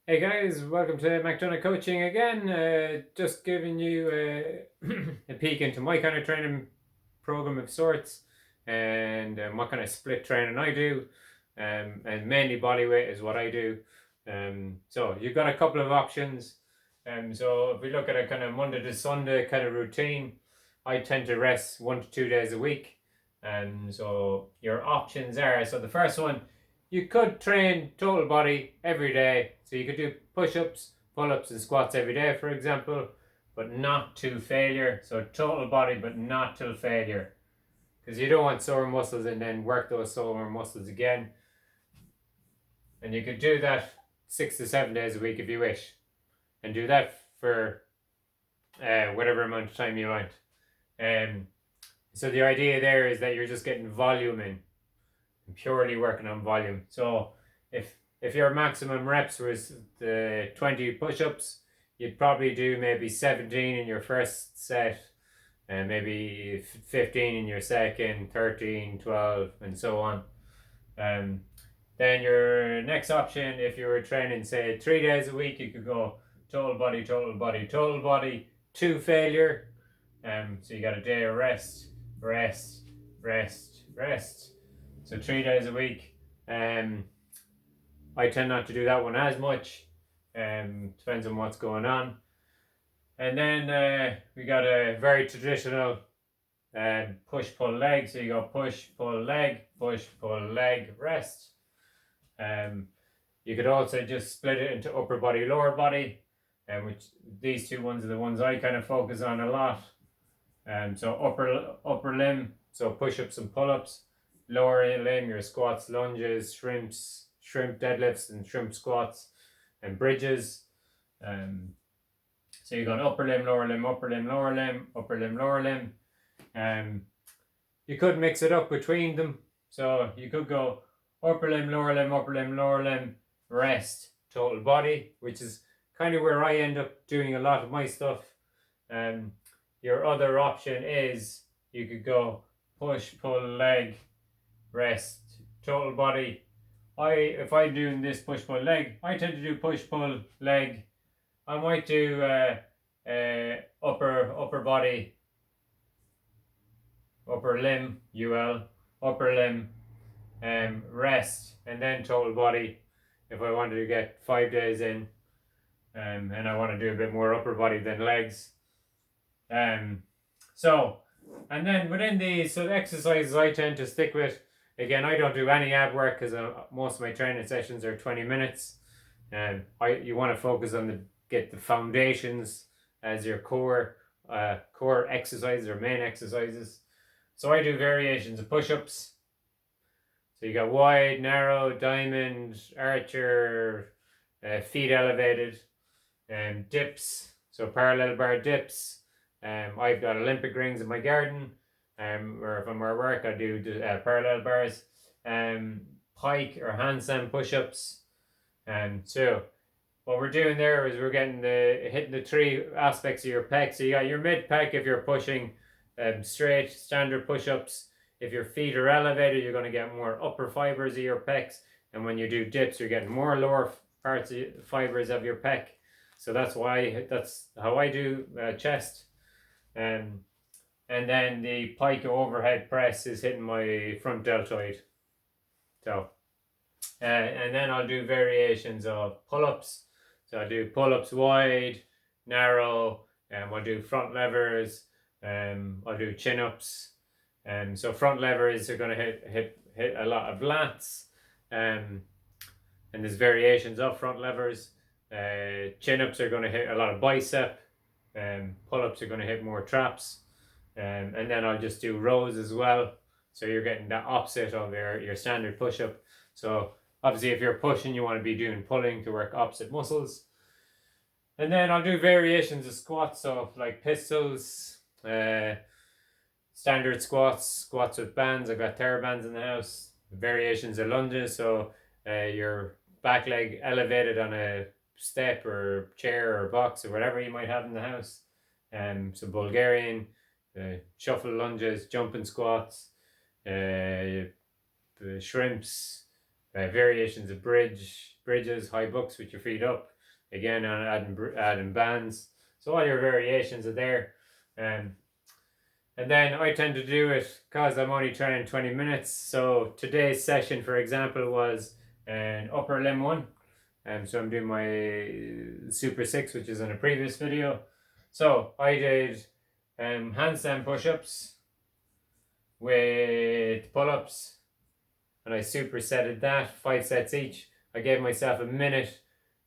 Hey guys, welcome to McDonough Coaching again. Just giving you a peek into my kind of training program of sorts and what kind of split training I do. And mainly bodyweight is what I do. So you've got a couple of options. So if we look at a kind of Monday to Sunday kind of routine, I tend to rest 1 to 2 days a week. So your options are, so the first one, you could train total body every day. So you could do push-ups, pull-ups and squats every day, for example, but not to failure. So total body, but not till failure. Because you don't want sore muscles and then work those sore muscles again. And you could do that 6 to 7 days a week if you wish. And do that for whatever amount of time you want. So the idea there is that you're just getting volume in. Purely working on volume. So if your maximum reps was the 20 push-ups, you'd probably do maybe 17 in your first set, and maybe 15 in your second, 13, 12, and so on. Then your next option, if you were training say 3 days a week, you could go total body, total body, total body to failure. So you got a day of rest, rest, rest, rest. So 3 days a week. I tend not to do that one as much. Depends on what's going on. And then we got a very traditional push-pull leg. So you go push-pull leg, push-pull leg, rest. You could also just split it into upper body, lower body. Which these two ones are the ones I kind of focus on a lot. So upper limb, so push-ups and pull-ups. Lower limb, your squats, lunges, shrimp deadlifts and shrimp squats and bridges. So you're going upper limb, lower limb, upper limb, lower limb, upper limb, lower limb. You could mix it up between them. So you could go upper limb, lower limb, upper limb, lower limb, rest, total body, which is kind of where I end up doing a lot of my stuff. Your other option is you could go push, pull, leg, rest, total body. If I'm doing this push pull leg, I tend to do push pull leg. I might do upper body, upper limb, upper limb, rest, and then total body. If I wanted to get 5 days in, and I want to do a bit more upper body than legs. And then within these, so the exercises I tend to stick with. Again, I don't do any ab work because most of my training sessions are 20 minutes. You want to focus on get the foundations as your core exercises or main exercises. So I do variations of push-ups. So you got wide, narrow, diamond, archer, feet elevated, and dips. So parallel bar dips. I've got Olympic rings in my garden. Or if I'm at work, I do parallel bars, pike or handstand push-ups. So what we're doing there is we're getting hitting the three aspects of your pec. So you got your mid pec if you're pushing straight standard push-ups. If your feet are elevated, you're going to get more upper fibers of your pecs, and when you do dips, you're getting more lower parts of fibers of your pec. So that's how I do chest. And then the pike overhead press is hitting my front deltoid. So, and then I'll do variations of pull-ups. So I'll do pull-ups wide, narrow, and I'll do front levers, I'll do chin-ups. So front levers are going to hit a lot of lats, and there's variations of front levers. Chin-ups are going to hit a lot of bicep, pull-ups are going to hit more traps. And then I'll just do rows as well. So you're getting the opposite of your standard push-up. So obviously if you're pushing, you want to be doing pulling to work opposite muscles. And then I'll do variations of squats. So like pistols, standard squats with bands. I've got TheraBands in the house. Variations of lunges. So your back leg elevated on a step or chair or box or whatever you might have in the house. So Bulgarian. Shuffle lunges, jumping squats, shrimps, variations of bridge bridges, high bucks with your feet up. Again, on adding bands. So all your variations are there. And then I tend to do it because I'm only training 20 minutes. So today's session, for example, was an upper limb one. So I'm doing my Super 6, which is in a previous video. So I did handstand push-ups with pull-ups, and I supersetted that, 5 sets each. I gave myself a minute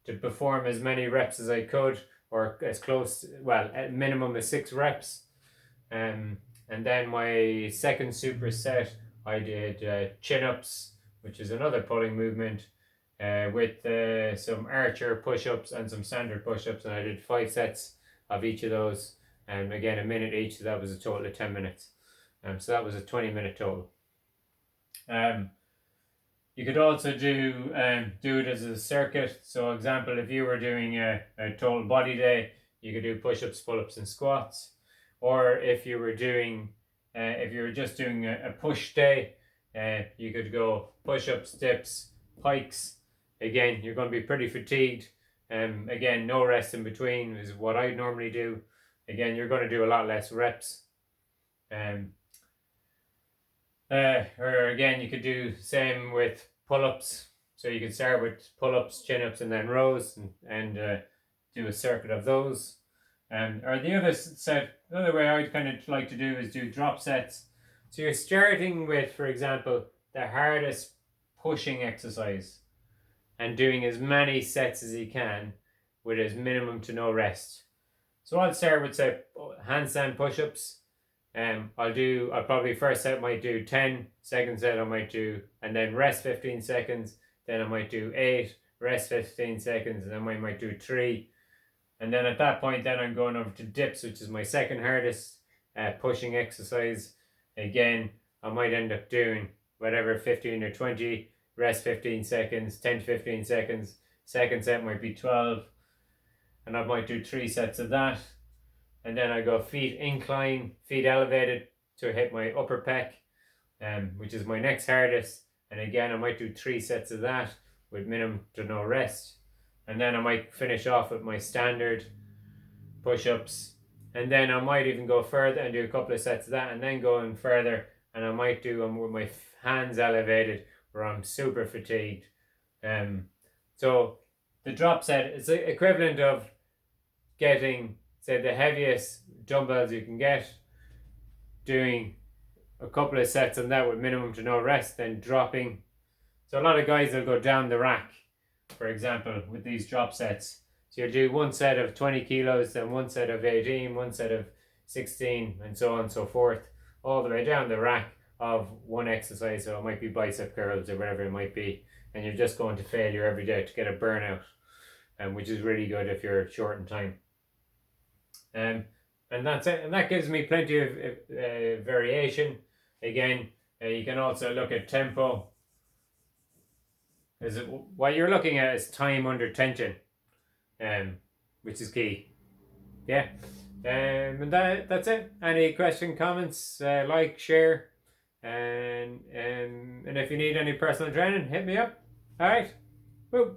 to perform as many reps as I could, or as close, well, at minimum of 6 reps. And then my second superset, I did chin-ups, which is another pulling movement, with some archer push-ups and some standard push-ups, and I did 5 sets of each of those, and again a minute each, so that was a total of 10 minutes. So that was a 20-minute total. You could also do it as a circuit. So example, if you were doing a total body day, you could do push-ups, pull-ups and squats. Or if you were doing, if you were just doing a push day, you could go push-ups, dips, pikes. Again, you're going to be pretty fatigued. Again, no rest in between is what I normally do. Again, you're going to do a lot less reps. Or again, you could do same with pull-ups. So you could start with pull-ups, chin-ups, and then rows, and do a circuit of those. Or the other way I'd kind of like to do is do drop sets. So you're starting with, for example, the hardest pushing exercise, and doing as many sets as you can with as minimum to no rest. So I'll start with, say, handstand push-ups. I'll probably first set might do 10, second set I might do, and then rest 15 seconds, then I might do 8, rest 15 seconds, and then I might do 3. And then at that point, then I'm going over to dips, which is my second hardest pushing exercise. Again, I might end up doing whatever, 15 or 20, rest 15 seconds, 10 to 15 seconds. Second set might be 12, and I might do 3 sets of that. And then I go feet incline, feet elevated to hit my upper pec, which is my next hardest. And again, I might do 3 sets of that with minimum to no rest. And then I might finish off with my standard push-ups. And then I might even go further and do a couple of sets of that, and then go in further. And I might do them with my hands elevated where I'm super fatigued. So the drop set is the equivalent of getting, say, the heaviest dumbbells you can get, doing a couple of sets on that with minimum to no rest, then dropping. So a lot of guys will go down the rack, for example, with these drop sets. So you'll do one set of 20 kilos, then one set of 18, one set of 16, and so on and so forth, all the way down the rack of one exercise. So it might be bicep curls or whatever it might be, and you're just going to failure every day to get a burnout, which is really good if you're short in time. And that's it, and that gives me plenty of variation. Again, you can also look at tempo. What you're looking at is time under tension, which is key. Yeah, and that's it. Any question, comments, like, share, and if you need any personal training, hit me up. All right, woo.